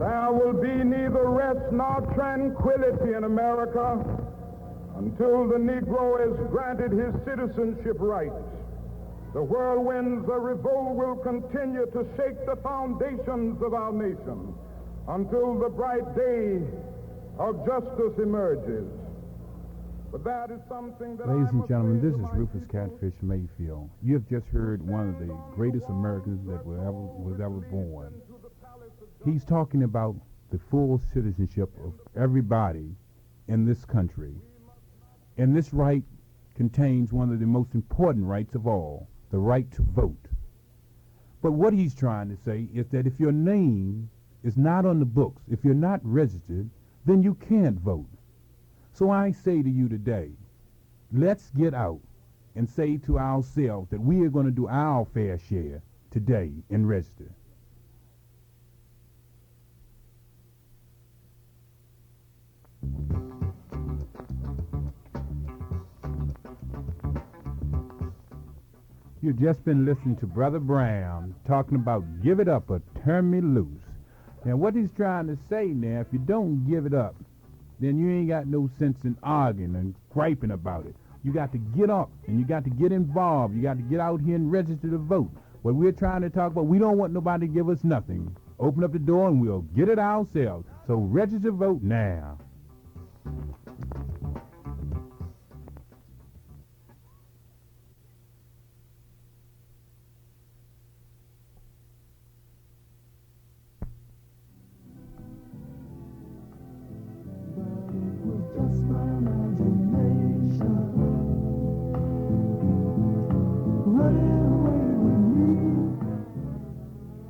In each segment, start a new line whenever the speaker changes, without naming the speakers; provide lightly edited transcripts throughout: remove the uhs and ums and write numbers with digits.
There will be neither rest nor tranquility in America until the Negro is granted his citizenship rights. The whirlwinds of revolt will continue to shake the foundations of our nation until the bright day of justice emerges. But that is something that
Ladies and gentlemen, this is Rufus Catfish Mayfield. You have just heard one of the greatest Americans that was ever born. He's talking about the full citizenship of everybody in this country. And this right contains one of the most important rights of all, the right to vote. But what he's trying to say is that if your name is not on the books, if you're not registered, then you can't vote. So I say to you today, let's get out and say to ourselves that we are going to do our fair share today and register. You've just been listening to Brother Brown talking about give it up or turn me loose. Now what he's trying to say now, if you don't give it up, then you ain't got no sense in arguing and griping about it. You got to get up and you got to get involved. You got to get out here and register to vote. What we're trying to talk about, we don't want nobody to give us nothing. Open up the door and we'll get it ourselves. So register to vote now.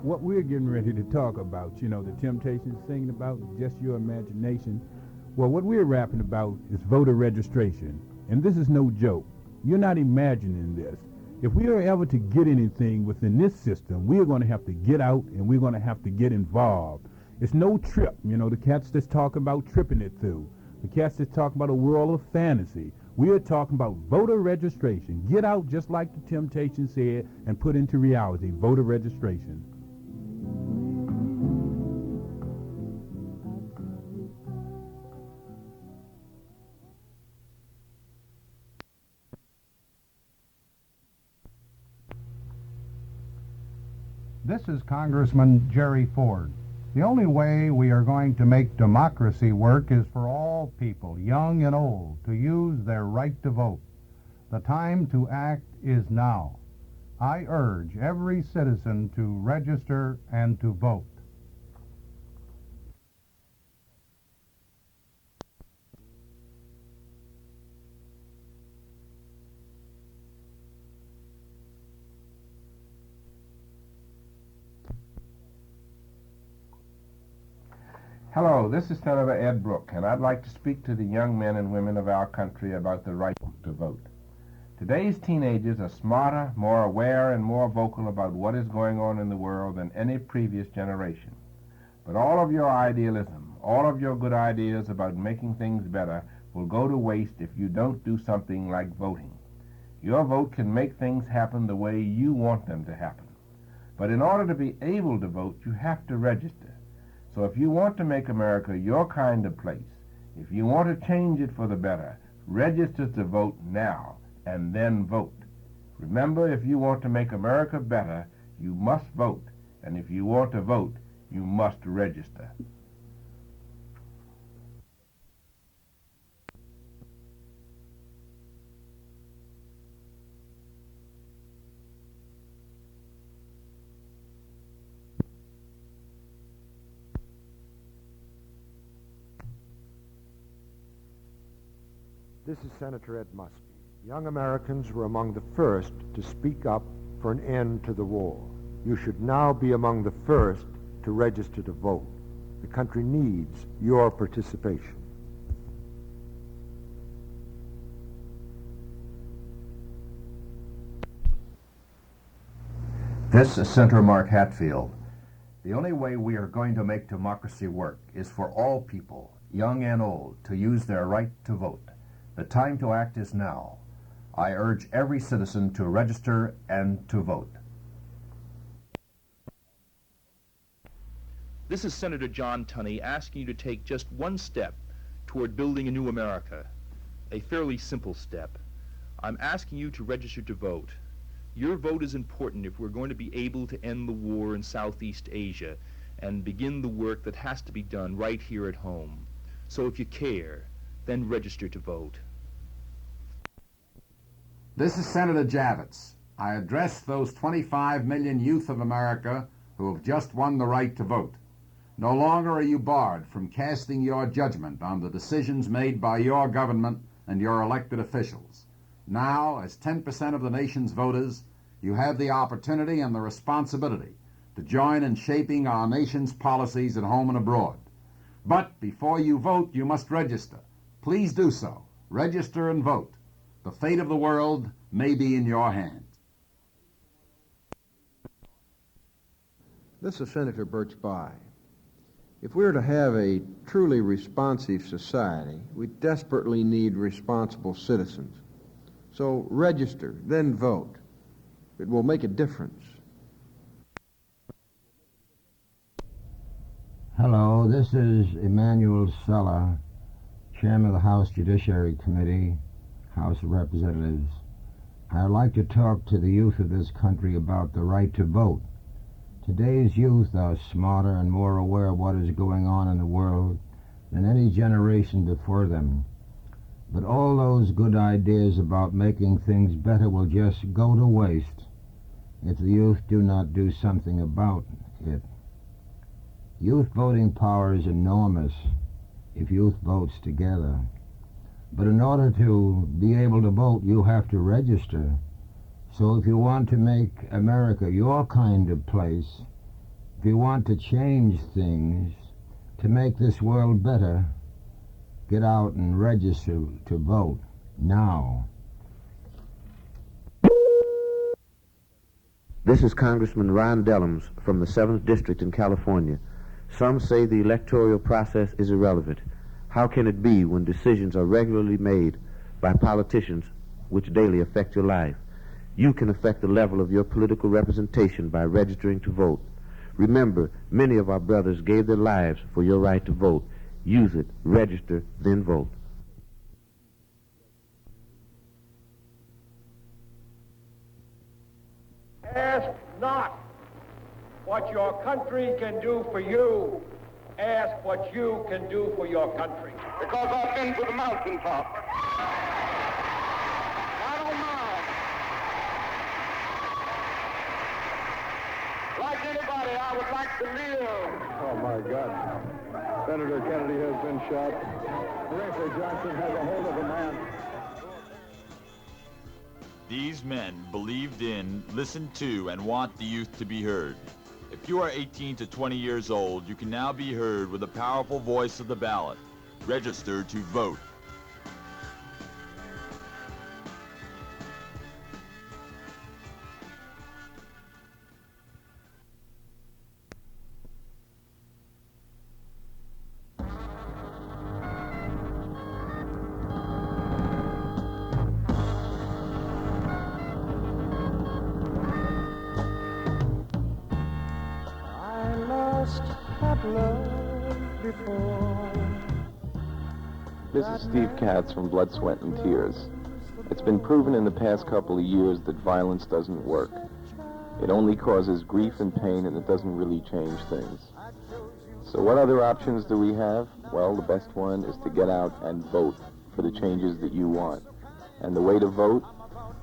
What we're getting ready to talk about, you know, the Temptations singing about just your imagination. Well, what we're rapping about is voter registration. And this is no joke. You're not imagining this. If we are ever to get anything within this system, we are going to have to get out and we're going to have to get involved. It's no trip. You know, the cats that's talking about tripping it through. The cats that's talking about a world of fantasy. We are talking about voter registration. Get out just like the Temptations said and put into reality voter registration.
This is Congressman Jerry Ford. The only way we are going to make democracy work is for all people, young and old, to use their right to vote. The time to act is now. I urge every citizen to register and to vote.
Hello, this is Senator Ed Brooke, and I'd like to speak to the young men and women of our country about the right to vote. Today's teenagers are smarter, more aware, and more vocal about what is going on in the world than any previous generation. But all of your idealism, all of your good ideas about making things better will go to waste if you don't do something like voting. Your vote can make things happen the way you want them to happen. But in order to be able to vote, you have to register. So if you want to make America your kind of place, if you want to change it for the better, register to vote now and then vote. Remember, if you want to make America better, you must vote. And if you want to vote, you must register.
This is Senator Ed Muskie. Young Americans were among the first to speak up for an end to the war. You should now be among the first to register to vote. The country needs your participation.
This is Senator Mark Hatfield. The only way we are going to make democracy work is for all people, young and old, to use their right to vote. The time to act is now. I urge every citizen to register and to vote.
This is Senator John Tunney asking you to take just one step toward building a new America, a fairly simple step. I'm asking you to register to vote. Your vote is important if we're going to be able to end the war in Southeast Asia and begin the work that has to be done right here at home. So if you care, then register to vote.
This is Senator Javits. I address those 25 million youth of America who have just won the right to vote. No longer are you barred from casting your judgment on the decisions made by your government and your elected officials. Now, as 10% of the nation's voters, you have the opportunity and the responsibility to join in shaping our nation's policies at home and abroad. But before you vote, you must register. Please do so. Register and vote. The fate of the world may be in your hands.
This is Senator Birch Bayh. If we're to have a truly responsive society, we desperately need responsible citizens. So register, then vote. It will make a difference.
Hello, this is Emanuel Sella, Chairman of the House Judiciary Committee, House of Representatives. I'd like to talk to the youth of this country about the right to vote. Today's youth are smarter and more aware of what is going on in the world than any generation before them. But all those good ideas about making things better will just go to waste if the youth do not do something about it. Youth voting power is enormous if youth votes together. But in order to be able to vote, you have to register. So if you want to make America your kind of place, if you want to change things, to make this world better, get out and register to vote now.
This is Congressman Ron Dellums from the 7th District in California. Some say the electoral process is irrelevant. How can it be when decisions are regularly made by politicians which daily affect your life? You can affect the level of your political representation by registering to vote. Remember, many of our brothers gave their lives for your right to vote. Use it, register, then vote.
Ask not what your country can do for you. Ask what you can do for your country.
Because I've been to the mountaintop. I don't mind. Like anybody, I would like to live.
Oh, my God. Senator Kennedy has been shot. Rafer Johnson has a hold of a man.
These men believed in, listened to, and want the youth to be heard. If you are 18 to 20 years old, you can now be heard with the powerful voice of the ballot. Register to vote.
This is Steve Katz from Blood, Sweat, and Tears. It's been proven in the past couple of years that violence doesn't work. It only causes grief and pain, and it doesn't really change things. So what other options do we have? Well, the best one is to get out and vote for the changes that you want. And the way to vote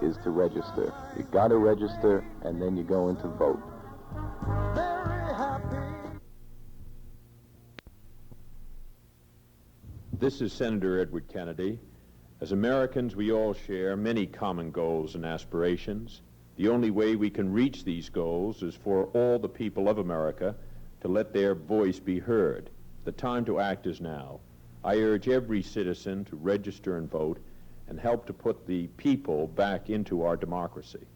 is to register. You gotta register, and then you go in to vote.
This is Senator Edward Kennedy. As Americans, we all share many common goals and aspirations. The only way we can reach these goals is for all the people of America to let their voice be heard. The time to act is now. I urge every citizen to register and vote and help to put the people back into our democracy.